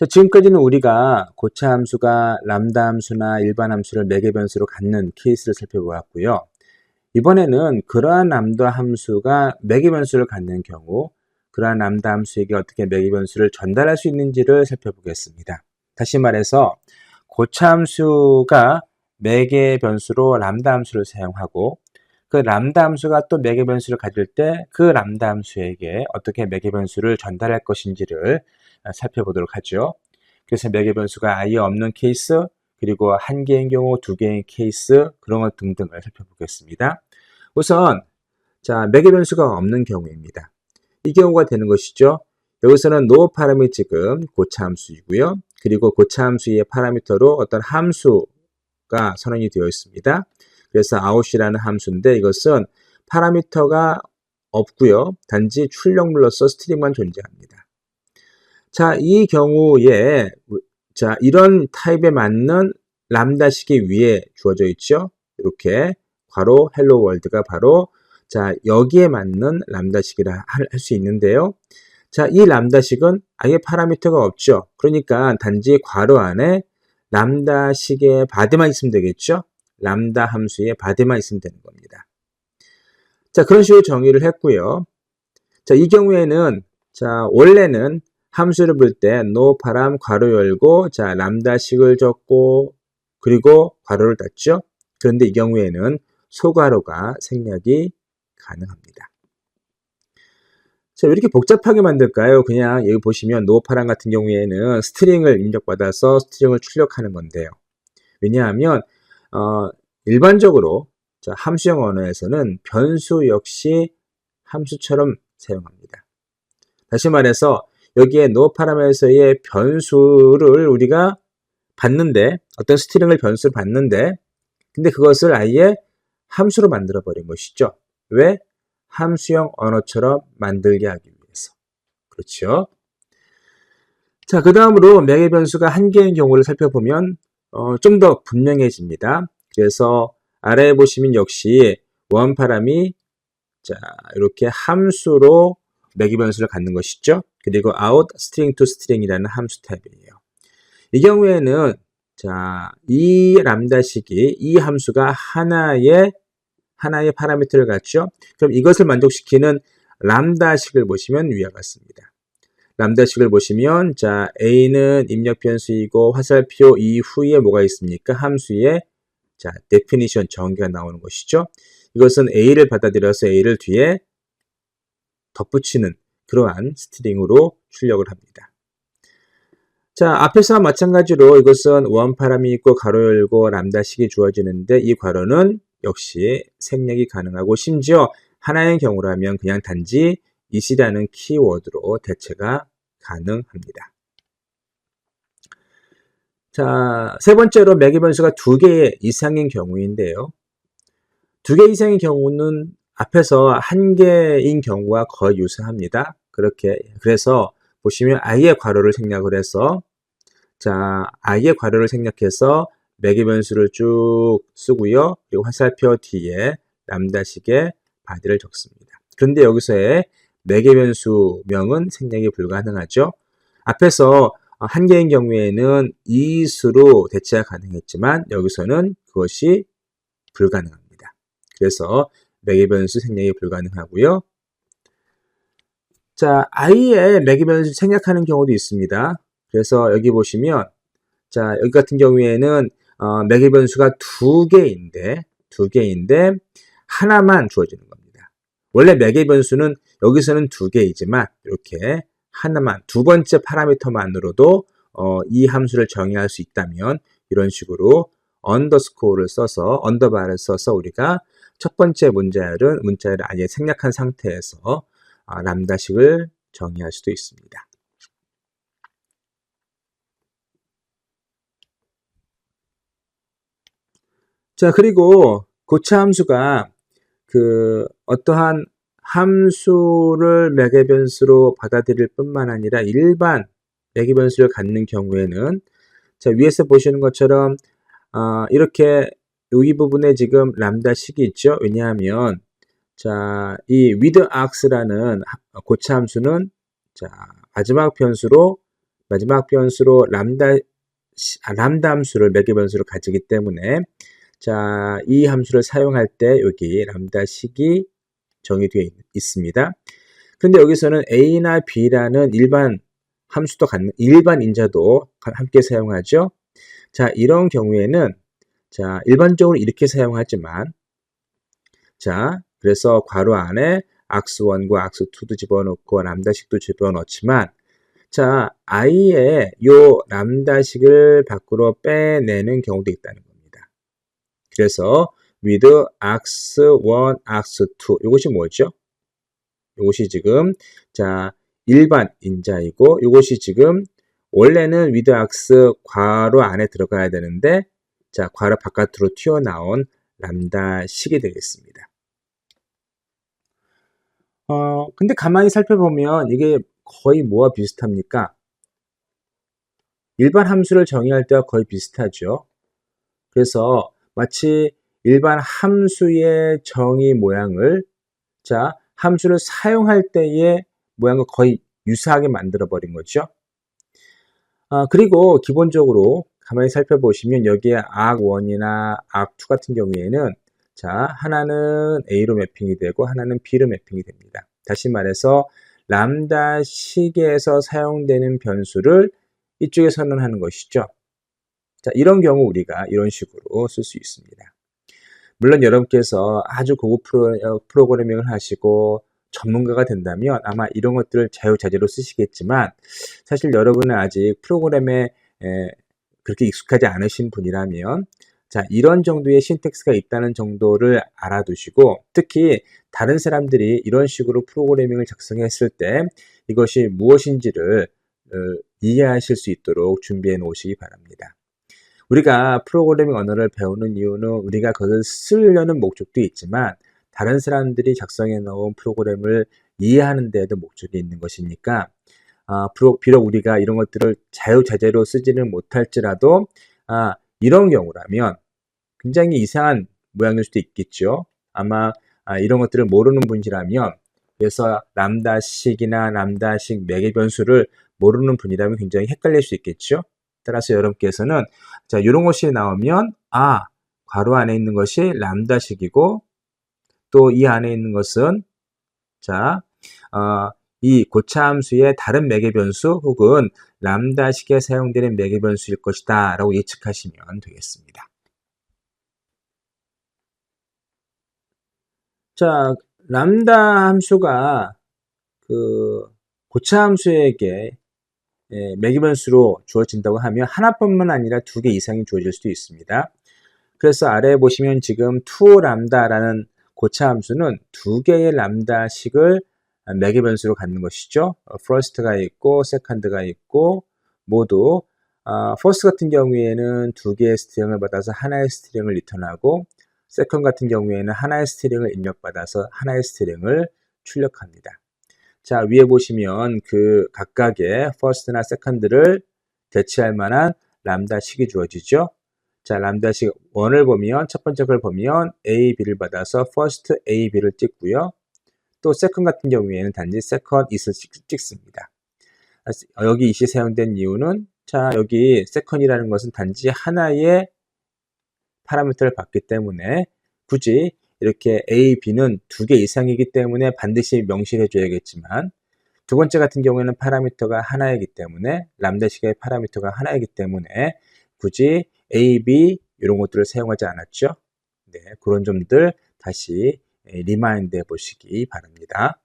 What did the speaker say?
지금까지는 우리가 고차 함수가 람다 함수나 일반 함수를 매개 변수로 갖는 케이스를 살펴보았고요. 이번에는 그러한 람다 함수가 매개 변수를 갖는 경우 그러한 람다 함수에게 어떻게 매개 변수를 전달할 수 있는지를 살펴보겠습니다. 다시 말해서 고차 함수가 매개 변수로 람다 함수를 사용하고 그 람다 함수가 또 매개 변수를 가질 때 그 람다 함수에게 어떻게 매개 변수를 전달할 것인지를 살펴보도록 하죠. 그래서 매개 변수가 아예 없는 케이스, 그리고 한 개인 경우, 두 개인 케이스, 그런 것 등등을 살펴보겠습니다. 우선 매개 변수가 없는 경우입니다. 이 경우가 되는 것이죠. 여기서는 no 파람이 지금 고차 함수이고요. 그리고 고차 함수의 파라미터로 어떤 함수가 선언이 되어 있습니다. 그래서 out이라는 함수인데 이것은 파라미터가 없고요. 단지 출력물로서 스트링만 존재합니다. 이 경우에 이런 타입에 맞는 람다식이 위에 주어져 있죠. 이렇게 괄호 헬로 월드가 바로 여기에 맞는 람다식이라 할 수 있는데요. 이 람다식은 아예 파라미터가 없죠. 그러니까 단지 괄호 안에 람다식의 바디만 있으면 되겠죠. 람다 함수의 바디만 있으면 되는 겁니다. 그런 식으로 정의를 했고요. 이 경우에는 원래는 함수를 볼 때 no 파람 괄호 열고 람다식을 적고 그리고 괄호를 닫죠. 그런데 이 경우에는 소괄호가 생략이 가능합니다. 왜 이렇게 복잡하게 만들까요? 그냥 여기 보시면 no 파람 같은 경우에는 스트링을 입력받아서 스트링을 출력하는 건데요. 왜냐하면 일반적으로 함수형 언어에서는 변수 역시 함수처럼 사용합니다. 다시 말해서 여기에 no 파람에서의 변수를 우리가 받는데 어떤 스트링을 변수를 받는데 근데 그것을 아예 함수로 만들어 버린 것이죠. 왜? 함수형 언어처럼 만들게 하기 위해서. 그렇죠? 그 다음으로 매개 변수가 한 개인 경우를 살펴보면 좀 더 분명해집니다. 그래서 아래에 보시면 역시 원파람이 이렇게 함수로 매개 변수를 갖는 것이죠. 그리고 out string to string이라는 함수 타입이에요. 이 경우에는 이 람다식이 이 함수가 하나의 파라미터를 갖죠. 그럼 이것을 만족시키는 람다식을 보시면 위와 같습니다. 람다식을 보시면 a는 입력 변수이고 화살표 이후에 뭐가 있습니까? 함수의 definition 정의가 나오는 것이죠. 이것은 a를 받아들여서 a를 뒤에 덧붙이는 그러한 스트링으로 출력을 합니다. 앞에서와 마찬가지로 이것은 원파람이 있고 괄호 열고 람다식이 주어지는데 이 괄호는 역시 생략이 가능하고 심지어 하나의 경우라면 그냥 단지 is이라는 키워드로 대체가 가능합니다. 세 번째로 매개 변수가 두 개 이상인 경우인데요. 두 개 이상의 경우는 앞에서 한 개인 경우와 거의 유사합니다. 그래서 보시면 아예 괄호를 생략을 해서 아예 괄호를 생략해서 매개 변수를 쭉 쓰고요. 그리고 화살표 뒤에 람다식의 바디를 적습니다. 그런데 여기서의 매개 변수명은 생략이 불가능하죠. 앞에서 한 개인 경우에는 is로 대체가 가능했지만 여기서는 그것이 불가능합니다. 그래서 매개 변수 생략이 불가능하고요. 아예 매개 변수 생략하는 경우도 있습니다. 그래서 여기 보시면 여기 같은 경우에는 매개 변수가 두 개인데 하나만 주어지는 겁니다. 원래 매개 변수는 여기서는 두 개이지만 이렇게 하나만 두 번째 파라미터만으로도 이 함수를 정의할 수 있다면 이런 식으로 언더바를 써서 우리가 첫 번째 문자열을 아예 생략한 상태에서 람다식을 정의할 수도 있습니다. 그리고 고차 함수가 어떠한 함수를 매개 변수로 받아들일 뿐만 아니라 일반 매개 변수를 갖는 경우에는 위에서 보시는 것처럼 이렇게 여기 부분에 지금 람다식이 있죠. 왜냐하면 이 with args라는 고차 함수는 마지막 변수로 마지막 변수로 람다 함수를 매개 변수로 가지기 때문에 자, 이 함수를 사용할 때 여기 람다식이 정의되어 있습니다. 근데 여기서는 A나 B라는 일반 함수도 일반 인자도 함께 사용하죠. 자, 이런 경우에는 자, 일반적으로 이렇게 사용하지만 자, 그래서 괄호 안에 x1과 x2도 집어넣고 람다식도 집어넣지만 자, 아예 요 람다식을 밖으로 빼내는 경우도 있다는 겁니다. 그래서 with x1, x2 이것이 뭐죠? 이것이 지금 자 일반 인자이고 이것이 지금 원래는 with x 괄호 안에 들어가야 되는데 자 괄호 바깥으로 튀어나온 람다식이 되겠습니다. 근데 가만히 살펴보면 이게 거의 뭐와 비슷합니까? 일반 함수를 정의할 때와 거의 비슷하죠. 그래서 마치 일반 함수의 정의 모양을 자 함수를 사용할 때의 모양과 거의 유사하게 만들어 버린 거죠. 그리고 기본적으로 가만히 살펴보시면 여기에 arg1이나 arg2 같은 경우에는 자 하나는 A로 매핑이 되고 하나는 B로 매핑이 됩니다. 다시 말해서 람다식에서 사용되는 변수를 이쪽에 선언하는 것이죠. 자 이런 경우 우리가 이런 식으로 쓸 수 있습니다. 물론 여러분께서 아주 고급 프로그래밍을 하시고 전문가가 된다면 아마 이런 것들을 자유자재로 쓰시겠지만 사실 여러분은 아직 프로그램에 그렇게 익숙하지 않으신 분이라면 자 이런 정도의 신텍스가 있다는 정도를 알아두시고 특히 다른 사람들이 이런 식으로 프로그래밍을 작성했을 때 이것이 무엇인지를 이해하실 수 있도록 준비해 놓으시기 바랍니다. 우리가 프로그래밍 언어를 배우는 이유는 우리가 그것을 쓰려는 목적도 있지만 다른 사람들이 작성해 놓은 프로그램을 이해하는 데에도 목적이 있는 것이니까 비록 우리가 이런 것들을 자유자재로 쓰지는 못할지라도 이런 경우라면 굉장히 이상한 모양일 수도 있겠죠. 아마 이런 것들을 모르는 분이라면 그래서 람다식이나 람다식 매개 변수를 모르는 분이라면 굉장히 헷갈릴 수 있겠죠. 따라서 여러분께서는 자 이런 것이 나오면 괄호 안에 있는 것이 람다식이고 또 이 안에 있는 것은 자 이 고차함수의 다른 매개 변수 혹은 람다식에 사용되는 매개 변수일 것이다 라고 예측하시면 되겠습니다. 자 람다 함수가 그 고차함수에게 매개 변수로 주어진다고 하면 하나뿐만 아니라 2개 이상이 주어질 수도 있습니다. 그래서 아래에 보시면 지금 toLambda라는 고차함수는 2개의 람다식을 매개 변수로 갖는 것이죠. first가 있고 second가 있고 모두 first 같은 경우에는 2개의 스트링을 받아서 하나의 스트링을 리턴하고 second 같은 경우에는 하나의 스트링을 입력받아서 하나의 스트링을 출력합니다. 자 위에 보시면 그 각각의 first나 second를 대체할 만한 람다식이 주어지죠. 자 람다식 1을 보면 첫 번째 걸 보면 A, B를 받아서 first A, B를 찍고요. 또 second 같은 경우에는 단지 second is를 찍습니다. 여기 it이 사용된 이유는 자 여기 second이라는 것은 단지 하나의 파라미터를 받기 때문에 굳이 이렇게 A, B는 2개 이상이기 때문에 반드시 명시해 줘야겠지만 두 번째 같은 경우에는 파라미터가 하나이기 때문에 람다식의 파라미터가 하나이기 때문에 굳이 A, B 이런 것들을 사용하지 않았죠. 네, 그런 점들 다시 리마인드 해 보시기 바랍니다.